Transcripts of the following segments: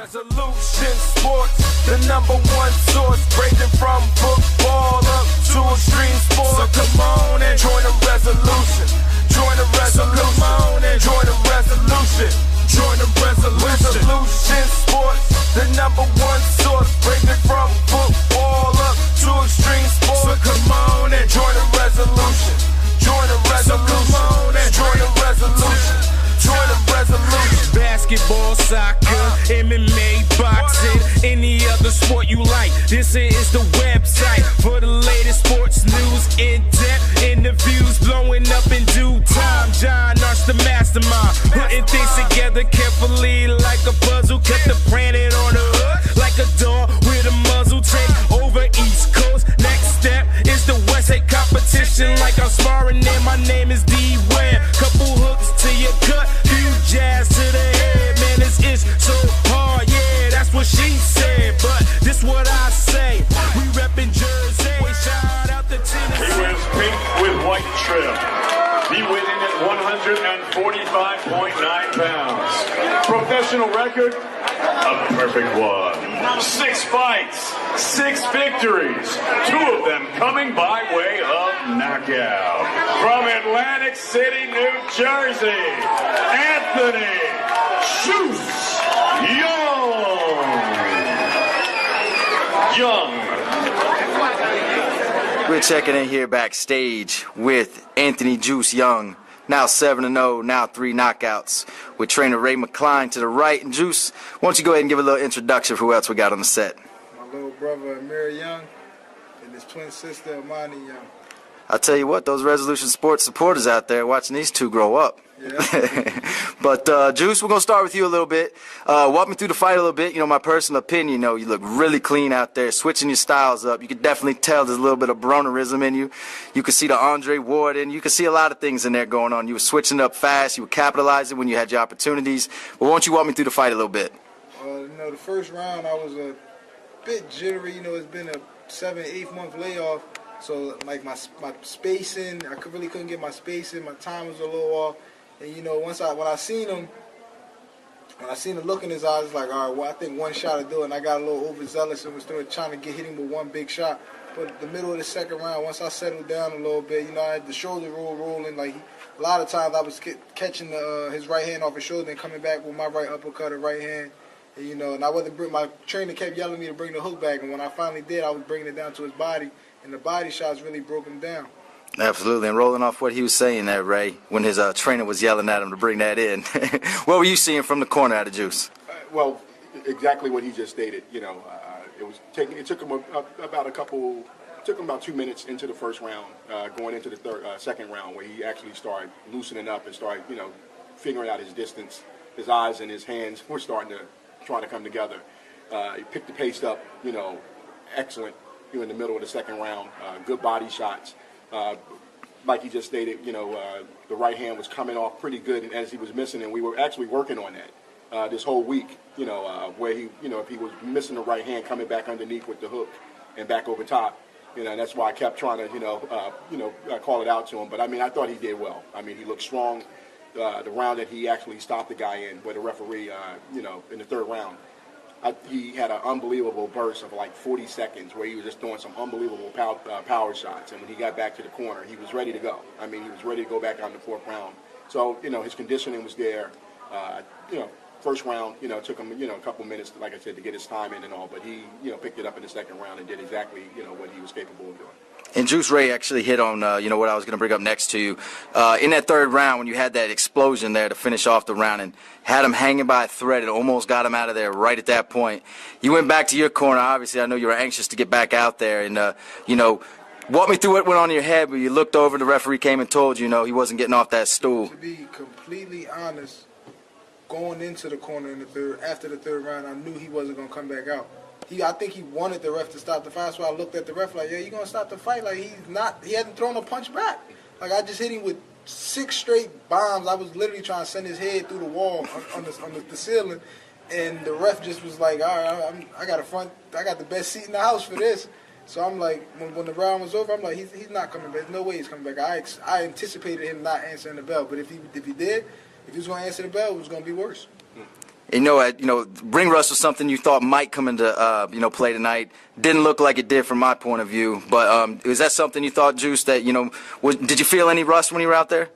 Resolution Sports, the #1 source, ranging from football up to extreme sports. So come on and join the resolution. Join the resolution. So come on and join the resolution. Join the resolution. Resolution Sports, the #1 source, ranging from football up to extreme sports. So come on and join the resolution. Join the resolution. So come on and join the resolution. Join the resolution. Basketball, soccer, MMA, boxing, any other sport you like. This is the website for the latest sports news, in-depth interviews, blowing up in due time. John Arch, the mastermind, putting things together carefully like a puzzle. Kept the planet on the hook like a dog with a muzzle. Take over East Coast. Next step is the West. Hey, competition like I'm sparring in. My name is D-Ware. Couple hooks to your gut, few jazz to the head. Man, this is so hard, yeah, that's what she said. But this what I say, we reppin' Jersey. Shout out to Tennessee. He wears pink with white trim. He weighed in at 145.9 pounds. Professional record, a perfect one. 6 fights, 6 victories, 2 of them coming by way of knockout. From Atlantic City, New Jersey, Anthony Juice Young. We're checking in here backstage with Anthony Juice Young, now 7-0, now 3 knockouts, with trainer Ray McCline to the right. And Juice, why don't you go ahead and give a little introduction for who else we got on the set? My little brother Amir Young and his twin sister Amani Young. I'll tell you what, those Resolution Sports supporters out there watching these two grow up. Yeah. But Juice, we're going to start with you a little bit. Walk me through the fight a little bit. You know, my personal opinion, you look really clean out there, switching your styles up. You can definitely tell there's a little bit of Bronerism in you. You can see the Andre Ward, and you can see a lot of things in there going on. You were switching up fast. You were capitalizing when you had your opportunities. But why don't you walk me through the fight a little bit? The first round I was a bit jittery. It's been a 7-8 month layoff. So, like, my spacing, I really couldn't get my spacing. My time was a little off. And, when I seen him the look in his eyes, it's like, all right, well, I think one shot will do it. And I got a little overzealous and was trying to hit him with one big shot. But the middle of the second round, once I settled down a little bit, I had the shoulder roll rolling. Like, a lot of times I was catching his right hand off his shoulder and coming back with my right uppercut or right hand. And, and I wasn't my trainer kept yelling at me to bring the hook back. And when I finally did, I was bringing it down to his body. And the body shots really broke him down. Absolutely, and rolling off what he was saying there, Ray, when his trainer was yelling at him to bring that in. What were you seeing from the corner out of Juice? Well, exactly what he just stated. It took him about 2 minutes into the first round, going into the second round, where he actually started loosening up and started, figuring out his distance. His eyes and his hands were trying to come together. He picked the pace up, excellent. In the middle of the second round, good body shots. Like he just stated, the right hand was coming off pretty good as he was missing, and we were actually working on that this whole week. Where he, if he was missing the right hand, coming back underneath with the hook and back over top. That's why I kept trying to, call it out to him. But I thought he did well. He looked strong. The round that he actually stopped the guy in, where the referee, in the third round. He had an unbelievable burst of like 40 seconds where he was just doing some unbelievable power shots. And when he got back to the corner, he was ready to go. He was ready to go back on the fourth round. So, his conditioning was there. First round, took him, a couple minutes, like I said, to get his time in and all. But he, picked it up in the second round and did exactly, what he was capable of doing. And Juice Ray actually hit on, what I was going to bring up next to you. In that third round, when you had that explosion there to finish off the round and had him hanging by a thread and almost got him out of there right at that point, you went back to your corner. Obviously, I know you were anxious to get back out there. And, walk me through what went on in your head when you looked over, the referee came and told you, he wasn't getting off that stool. To be completely honest, going into the corner after the third round, I knew he wasn't going to come back out. I think he wanted the ref to stop the fight, so I looked at the ref like, yeah, you going to stop the fight? Like, he hadn't thrown a punch back. Like, I just hit him with 6 straight bombs. I was literally trying to send his head through the wall on the ceiling, and the ref just was like, all right, I got the best seat in the house for this. So I'm like, when the round was over, I'm like, he's not coming back. There's no way he's coming back. I anticipated him not answering the bell, but if he did, if he was going to answer the bell, it was going to be worse. Ring rust was something you thought might come into play tonight. Didn't look like it did from my point of view. But is that something you thought, Juice? That did you feel any rust when you were out there?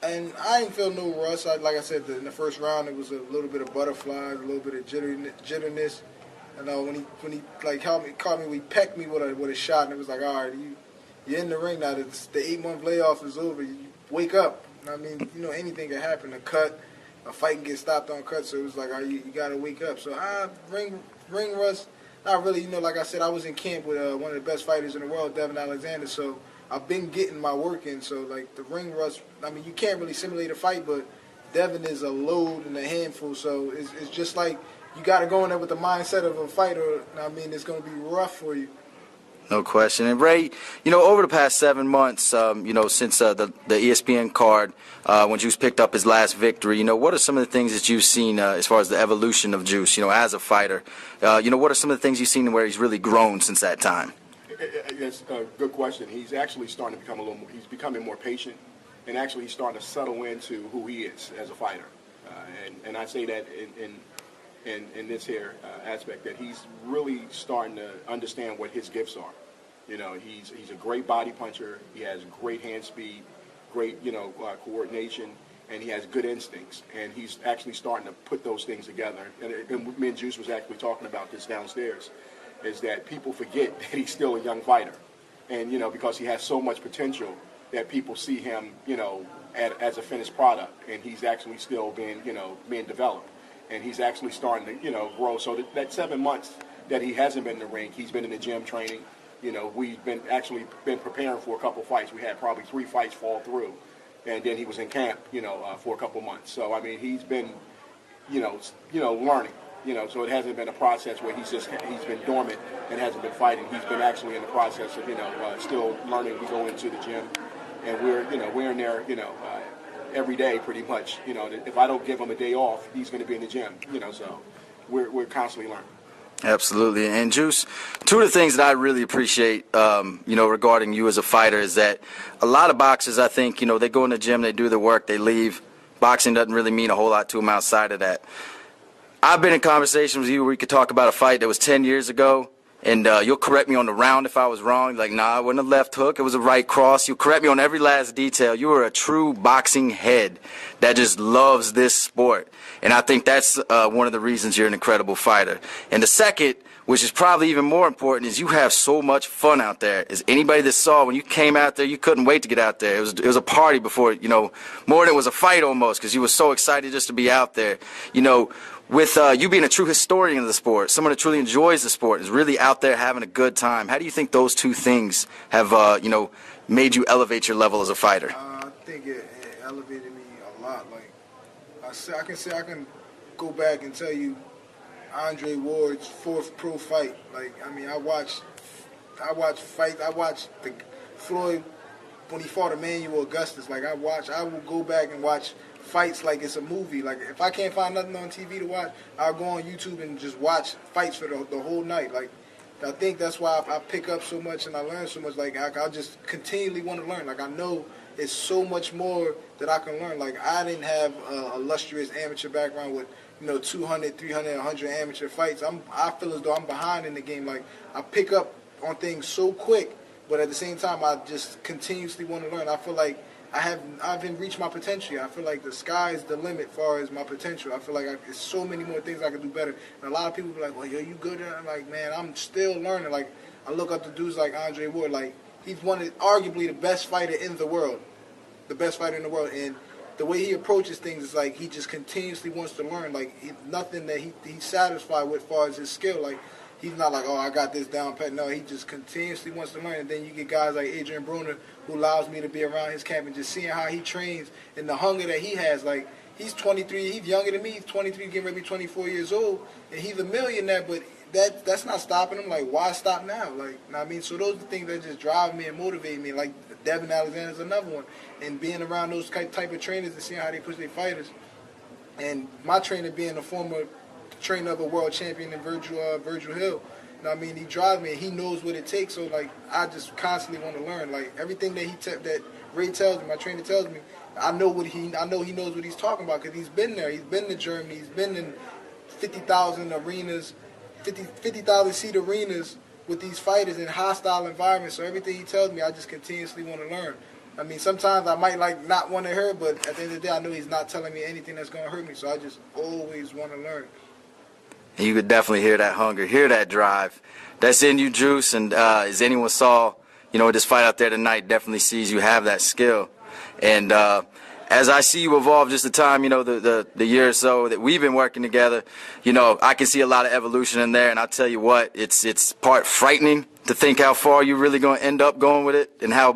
And I didn't feel no rust. Like I said, in the first round, it was a little bit of butterflies, a little bit of jitterness. And when he like caught me, he pecked me with a shot, and it was like, all right, you're in the ring now. The 8-month layoff is over. You wake up. I mean, anything can happen. A cut, a fight can get stopped on cut. So it was like, you got to wake up. So ring rust, not really. Like I said, I was in camp with one of the best fighters in the world, Devin Alexander. So I've been getting my work in. So like the ring rust, I mean, you can't really simulate a fight, but Devin is a load and a handful. So it's just like you got to go in there with the mindset of a fighter. I mean, it's going to be rough for you. No question. And Ray, over the past 7 months, since the ESPN card, when Juice picked up his last victory, what are some of the things that you've seen as far as the evolution of Juice, as a fighter? What are some of the things you've seen where he's really grown since that time? It's a good question. He's actually starting to become he's becoming more patient, and actually he's starting to settle into who he is as a fighter. And I say that in this here aspect, that he's really starting to understand what his gifts are. He's a great body puncher. He has great hand speed, great coordination, and he has good instincts. And he's actually starting to put those things together. And me and Juice was actually talking about this downstairs, is that people forget that he's still a young fighter, and because he has so much potential that people see him as a finished product, and he's actually still being developed. And he's actually starting to, grow. So that 7 months that he hasn't been in the ring, he's been in the gym training. We've been preparing for a couple fights. We had probably 3 fights fall through, and then he was in camp, for a couple months. So I mean, he's been, learning. So it hasn't been a process where he's been dormant and hasn't been fighting. He's been actually in the process of, still learning. We go into the gym, and we're in there, every day pretty much. If I don't give him a day off, he's going to be in the gym. So we're constantly learning. Absolutely. And Juice, 2 of the things that I really appreciate, regarding you as a fighter is that a lot of boxers, I think, they go in the gym, they do their work, they leave. Boxing doesn't really mean a whole lot to them outside of that. I've been in conversations with you where we could talk about a fight that was 10 years ago, and you'll correct me on the round if I was wrong. Like, nah, it wasn't a left hook. It was a right cross. You'll correct me on every last detail. You are a true boxing head that just loves this sport. And I think that's one of the reasons you're an incredible fighter. And the second, which is probably even more important, is you have so much fun out there. As anybody that saw when you came out there, you couldn't wait to get out there. It was a party before, more than it was a fight almost, because you were so excited just to be out there. With you being a true historian of the sport, someone that truly enjoys the sport, is really out there having a good time. How do you think those 2 things have, made you elevate your level as a fighter? I think it elevated me a lot. Like I can go back and tell you Andre Ward's 4th pro fight. Like, I mean, I watched fights. I watched the Floyd when he fought Emmanuel Augustus. Like, I will go back and watch fights like it's a movie. Like, if I can't find nothing on TV to watch, I'll go on YouTube and just watch fights for the whole night. Like, I think that's why I pick up so much and I learn so much. Like, I just continually want to learn. Like, I know it's so much more that I can learn. Like, I didn't have a illustrious amateur background with 200, 300, 100 amateur fights. I feel as though I'm behind in the game. Like, I pick up on things so quick, but at the same time, I just continuously want to learn. I feel like I haven't reached my potential. I feel like the sky's the limit as far as my potential. I feel like there's so many more things I can do better. And a lot of people be like, well, yo, you good? And I'm like, man, I'm still learning. Like, I look up to dudes like Andre Ward. Like, he's arguably the best fighter in the world. The best fighter in the world. And the way he approaches things is like he just continuously wants to learn. Like, nothing that he's satisfied with as far as his skill. Like, he's not like, oh, I got this down pat. No, he just continuously wants to learn. And then you get guys like Adrian Bruner, who allows me to be around his camp and just seeing how he trains and the hunger that he has. Like, he's 23. He's younger than me. He's 23, getting ready to be 24 years old. And he's a millionaire, but that's not stopping him. Like, why stop now? Like, I mean, so those are the things that just drive me and motivate me. Like, Devin Alexander's another one. And being around those type of trainers and seeing how they push their fighters. And my trainer being a former trainer of a world champion in Virgil Hill. I mean, he drives me, and he knows what it takes. So, like, I just constantly want to learn. Like, everything that that Ray tells me, my trainer tells me, I know he knows what he's talking about because he's been there. He's been to Germany. He's been in 50,000 arenas, 50,000 seat arenas with these fighters in hostile environments. So everything he tells me, I just continuously want to learn. I mean, sometimes I might like not want to hear it, but at the end of the day, I know he's not telling me anything that's going to hurt me. So I just always want to learn. You could definitely hear that hunger, hear that drive. That's in you, Juice. And as anyone saw, this fight out there tonight, definitely sees you have that skill. And as I see you evolve just the time, the year or so that we've been working together, I can see a lot of evolution in there. And I'll tell you what, it's part frightening to think how far you're really going to end up going with it and how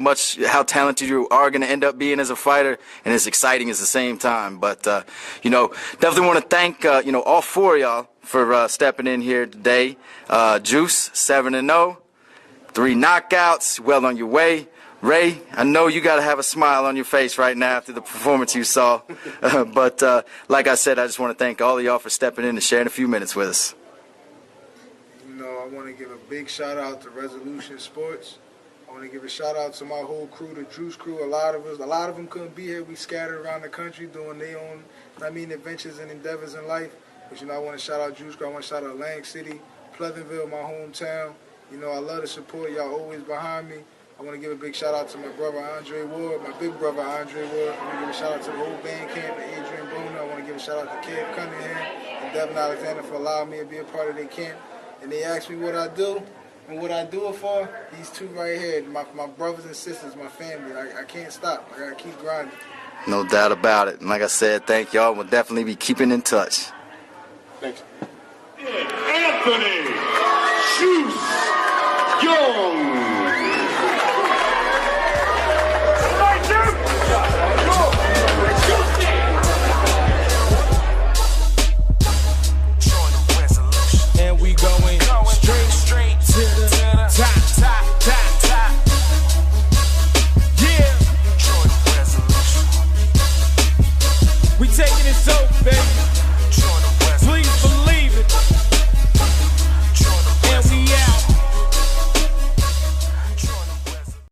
talented you are going to end up being as a fighter. And it's exciting at the same time. But, definitely want to thank, all four of y'all for stepping in here today. Juice, 7-0, 3 knockouts, well on your way. Ray, I know you got to have a smile on your face right now after the performance you saw. But like I said, I just want to thank all of y'all for stepping in and sharing a few minutes with us. I want to give a big shout out to Resolution Sports. I want to give a shout out to my whole crew, the Juice crew. A lot of them couldn't be here. We scattered around the country doing their own, adventures and endeavors in life. But I want to shout out Juice crew. I want to shout out Atlantic City, Pleasantville, my hometown. I love the support. Y'all always behind me. I want to give a big shout out to my brother Andre Ward, my big brother Andre Ward. I want to give a shout out to the whole band camp and Adrian Bruner. I want to give a shout out to Kev Cunningham and Devin Alexander for allowing me to be a part of their camp. And they asked me what I do and what I do it for. These two right here, my brothers and sisters, my family. I can't stop. I got to keep grinding. No doubt about it. And like I said, thank y'all. We'll definitely be keeping in touch. Thanks. Anthony Juice Young. And we going straight to the top. Yeah. We taking it so, baby.